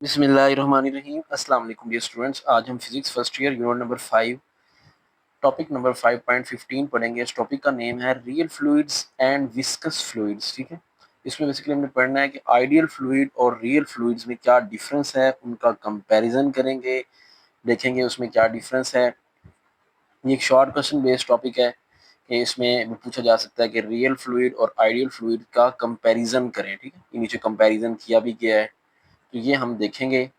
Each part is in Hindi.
बिस्मिल्लाहिर्रहमानिर्रहीम। अस्सलाम वालेकुम डियर स्टूडेंट्स। आज हम physics first year unit number 5 topic number 5.15 पढ़ेंगे। इस टॉपिक का नेम है real fluids and viscous fluids. ठीक है, इसमें बेसिकली हमने पढ़ना है कि आइडियल फ्लूइड और रियल फ्लूइड्स में क्या डिफरेंस है, उनका कंपैरिजन करेंगे, देखेंगे उसमें क्या डिफरेंस है। ये एक शॉर्ट क्वेश्चन बेस्ड टॉपिक है कि इसमें पूछा जा सकता है कि रियल फ्लूइड और आइडियल फ्लूइड का कंपैरिजन करें। ठीक है, ये नीचे कंपैरिजन किया भी गया है, तो ये हम देखेंगे।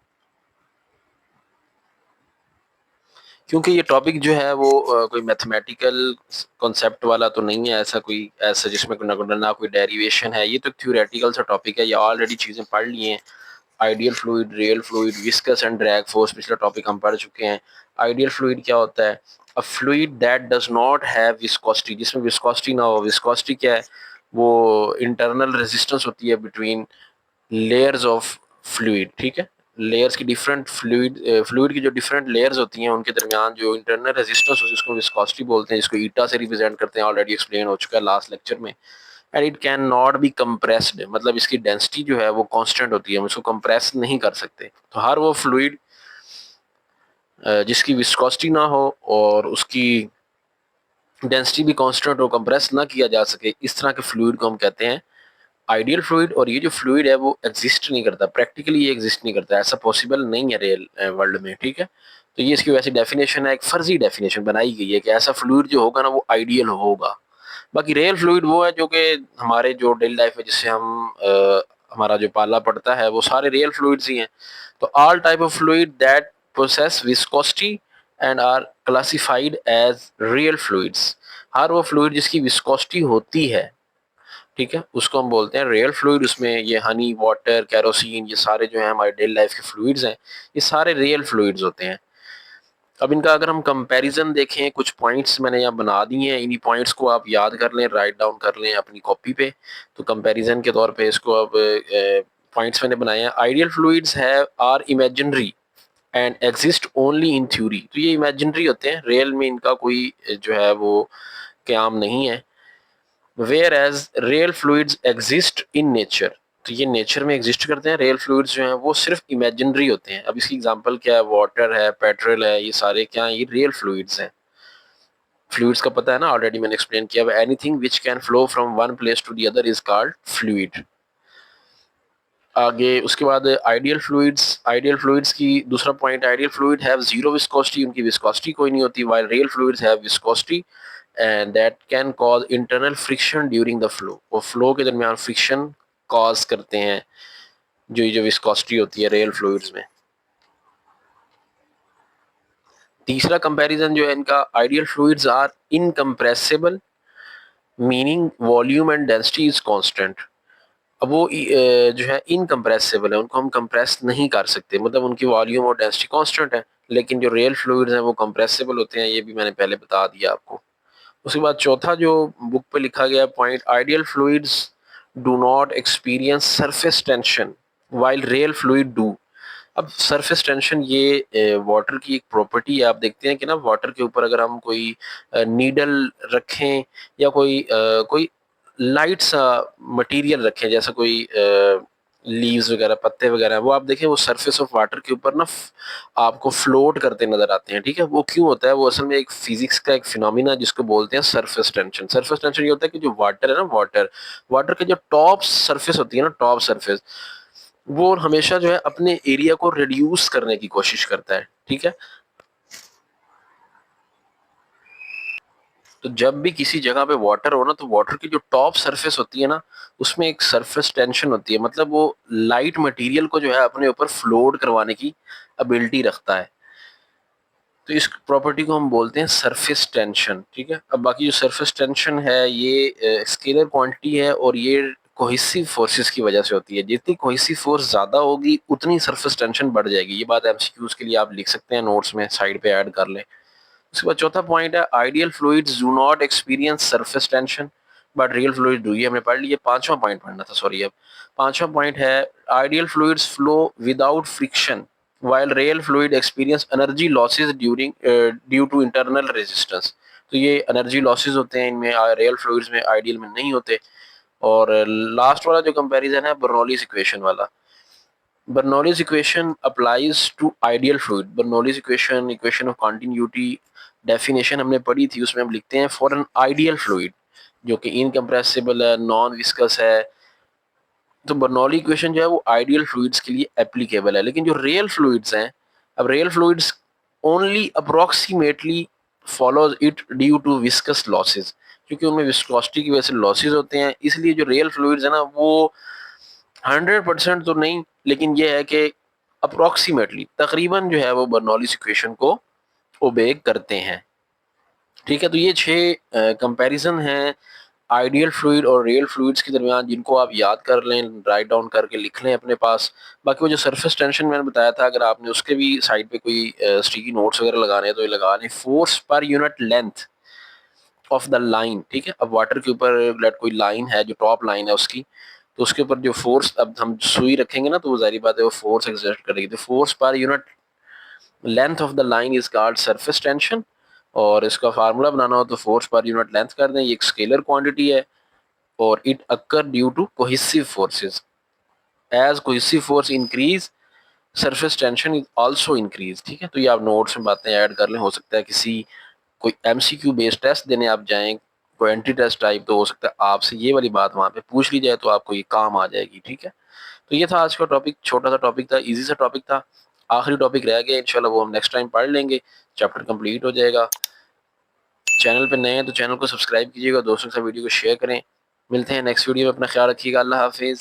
क्योंकि ये टॉपिक जो है वो कोई मैथमेटिकल कॉन्सेप्ट वाला तो नहीं है, ऐसा कोई ऐसा जिसमें ना कोई डेरिवेशन है। ये तो थ्योरेटिकल सा टॉपिक है, ये ऑलरेडी चीज़ें पढ़ ली हैं। Ideal fluid, real fluid, viscous and drag force पिछला टॉपिक हम पढ़ चुके हैं। आइडियल फ्लूइड क्या होता है? अ fluid that does not have viscosity, जिसमें विस्कोसिटी ना हो। विस्कोसिटी क्या है? वो इंटरनल रेजिस्टेंस होती है बिटवीन लेयर्स ऑफ फ्लूइड। ठीक है, लेयर्स की डिफरेंट फ्लूइड की जो डिफरेंट लेयर्स होती हैं उनके दरमियान जो इंटरनल रेजिस्टेंस होती है उसको विस्कोसिटी बोलते हैं, जिसको ईटा से रिप्रेजेंट करते हैं। ऑलरेडी एक्सप्लेन हो चुका है लास्ट लेक्चर में। And it can not be compressed, मतलब इसकी डेंसिटी जो है वो कांस्टेंट होती है, हम इसको कंप्रेस नहीं कर सकते। तो हर वो फ्लूइड जिसकी विस्कोसिटी ना हो और उसकी डेंसिटी भी कांस्टेंट हो, कंप्रेस ना किया जा सके, इस तरह के फ्लूइड को हम कहते हैं आइडियल फ्लूइड। और ये जो फ्लूइड है वो एग्जिस्ट नहीं करता, प्रैक्टिकली ये एग्जिस्ट नहीं करता, ऐसा पॉसिबल नहीं है रियल वर्ल्ड में। ठीक है, तो ये इसकी वैसी डेफिनेशन है, एक फर्जी डेफिनेशन बनाई गई है कि ऐसा फ्लूइड जो होगा ना वो आइडियल होगा। बाकी रियल फ्लूइड वो है जो कि हमारे जो डेली लाइफ में जिससे हम हमारा जो पाला पड़ता है वो सारे रियल फ्लूइड्स ही हैं। तो all type of fluid that possess viscosity and are classified as real fluids. हर वो फ्लूइड जिसकी विस्कोसिटी होती है, ठीक है, उसको हम बोलते हैं रियल फ्लूइड। उसमें ये हनी, वाटर, केरोसिन, ये सारे जो है हमारे डेली लाइफ के फ्लूइड्स हैं, ये सारे रियल फ्लूइड्स होते हैं। अब इनका अगर हम कंपैरिजन देखें, कुछ पॉइंट्स मैंने यहाँ बना दिए हैं, इन्हीं पॉइंट्स को आप याद कर लें, राइट डाउन कर लें अपनी कॉपी पे। तो कंपैरिजन के तौर पे इसको अब पॉइंट्स मैंने बनाए हैं। आइडियल फ्लूइड्स है are imaginary and exist only in theory. तो ये इमेजिनरी होते हैं, रियल में इनका कोई जो है वो क्याम नहीं है। Whereas real fluids exist in nature, तो ये नेचर में एग्जिस्ट करते हैं। रियल फ्लूइड्स जो हैं वो सिर्फ इमेजिनरी होते हैं। अब इसकी एग्जांपल क्या है? वाटर है, पेट्रोल है, ये सारे क्या हैं? ये रियल फ्लूइड्स हैं। फ्लूइड्स का पता है ना, ऑलरेडी मैंने एक्सप्लेन किया। Anything which can flow from one place to the other is called fluid. आगे उसके बाद आइडियल फ्लूइड्स की दूसरा point, ideal fluid have zero viscosity, उनकी विस्कोसिटी कोई नहीं होती। While real fluids have viscosity and that can cause internal friction during the flow. वो फ्लो के दरमियान फ्रिक्शन कॉज करते हैं, जो ये जो विस्कोसिटी होती है रियल फ्लूइड्स में। तीसरा कंपैरिजन जो है इनका, ideal fluids are incompressible meaning volume and density is constant. अब वो जो है इनकम्प्रेसिबल है, उनको हम कंप्रेस नहीं कर सकते, मतलब उनकी वॉल्यूम और डेंसिटी कांस्टेंट है। लेकिन जो रियल फ्लूइड्स हैं वो कंप्रेसिबल होते हैं, ये भी मैंने पहले बता दिया आपको। उसके बाद चौथा जो बुक पे लिखा गया point, ideal fluids do not experience surface tension while real fluid do. अब सरफेस टेंशन ये वाटर की एक प्रॉपर्टी है। आप देखते हैं कि ना वाटर के ऊपर अगर हम कोई नीडल रखें या कोई लाइट सा मटेरियल रखें, जैसा कोई लीव्स वगैरह, पत्ते वगैरह, वो आप देखें वो सरफेस ऑफ वाटर के ऊपर ना आपको फ्लोट करते नजर आते हैं। ठीक है, वो क्यों होता है? वो असल में एक फिजिक्स का एक फिनोमिना जिसको बोलते हैं सरफेस टेंशन। सरफेस टेंशन ये होता है कि जो वाटर है ना, वाटर के जो टॉप सरफेस होती है ना, टॉप सरफेस, वो हमेशा जो है अपने एरिया को रिड्यूस करने की कोशिश करता है। ठीक है, तो जब भी किसी जगह पे वाटर हो ना, तो वाटर की जो टॉप सरफेस होती है ना, उसमें एक सरफेस टेंशन होती है, मतलब वो लाइट मटेरियल को जो है अपने ऊपर फ्लोट करवाने की एबिलिटी रखता है। तो इस प्रॉपर्टी को हम बोलते हैं सरफेस टेंशन। ठीक है, अब बाकी जो सरफेस टेंशन है ये स्केलर क्वांटिटी है और ये कोहेसिव फोर्सेस की वजह से होती है। जितनी कोहेसिव फोर्स ज्यादा होगी उतनी सरफेस टेंशन बढ़ जाएगी। ये बात एमसीक्यूज के लिए आप लिख सकते हैं, नोट्स में साइड पे ऐड कर लें। उसके बाद चौथा पॉइंट है, ideal fluids do not experience surface tension but real fluid do. ये हमने पढ़ लिया। पांचवा पॉइंट पढ़ना था, सॉरी। अब पांचवा पॉइंट है, ideal fluids flow without friction while real fluid experience energy losses during due to internal resistance। तो ये एनर्जी लॉसेस होते हैं इनमें, रियल फ्लूइड्स में, आइडियल में नहीं होते। और लास्ट वाला जो कंपैरिजन है बर्नौलीज इक्वेशन वाला, Bernoulli's equation applies to ideal fluid. Bernoulli's equation, equation of continuity definition हमने पढ़ी थी, उसमें हम लिखते हैं फॉर एन आइडियल फ्लूइड जो कि इनकम्प्रेसिबल है, नॉन विस्कस है। तो बर्नौली इक्वेशन जो है वो आइडियल फ्लूइड्स के लिए एप्लीकेबल है, लेकिन जो रियल फ्लूइड्स हैं, अब real fluids only approximately follows it due to viscous losses, क्योंकि उनमें विस्कोसिटी की वजह से लॉसेस होते हैं, इसलिए जो रियल फ्लूइड्स है ना वो 100% तो नहीं, लेकिन ये है कि अप्रोक्सीमेटली तकरीबन जो है वो बर्नौलीज इक्वेशन को ओबे करते हैं। ठीक है, तो ये 6 कंपैरिजन हैं आइडियल फ्लूइड और रियल फ्लूइड्स के दरमियान, जिनको आप याद कर लें, राइट डाउन करके लिख लें अपने पास। बाकी वो जो सरफेस टेंशन मैंने बताया था, अगर आपने उसके भी साइड पे कोई स्टिकी नोट्स वगैरह लगाने हैं तो ये लगा लें। Force per unit length of the line, ठीक है। अब वाटर के ऊपर लेट कोई लाइन है, जो टॉप लाइन है उसकी, तो उसके ऊपर जो फोर्स, अब हम सुई रखेंगे ना तो वो जारी बात है वो फोर्स एक्सर्ट करेगी, तो force per unit length of the line is called surface tension. और इसका फार्मूला बनाना हो तो फोर्स पर यूनिट लेंथ कर दें, ये एक स्केलर क्वांटिटी है और it occur due to cohesive forces. As cohesive force increase, surface tension is also increase. ठीक है, तो ये आप नोट्स में बातें ऐड कर लें। हो सकता है किसी कोई एमसीक्यू बेस्ड टेस्ट देने आप जाएं, कोई एंटी टेस्ट टाइप, तो हो सकता है आपसे ये वाली बात वहां पे पूछ ली जाए, तो आपको ये काम आ जाएगी। ठीक है, तो ये था आज का टॉपिक, छोटा सा टॉपिक था, इजी सा टॉपिक था। आखिरी टॉपिक रह गया, इंशाल्लाह वो हम नेक्स्ट टाइम पढ़ लेंगे, चैप्टर कंप्लीट हो जाएगा। चैनल पे नए हैं तो चैनल को सब्सक्राइब कीजिएगा, दोस्तों के साथ वीडियो को शेयर करें। मिलते हैं नेक्स्ट वीडियो में, अपना ख्याल रखिएगा, अल्लाह हाफिज़।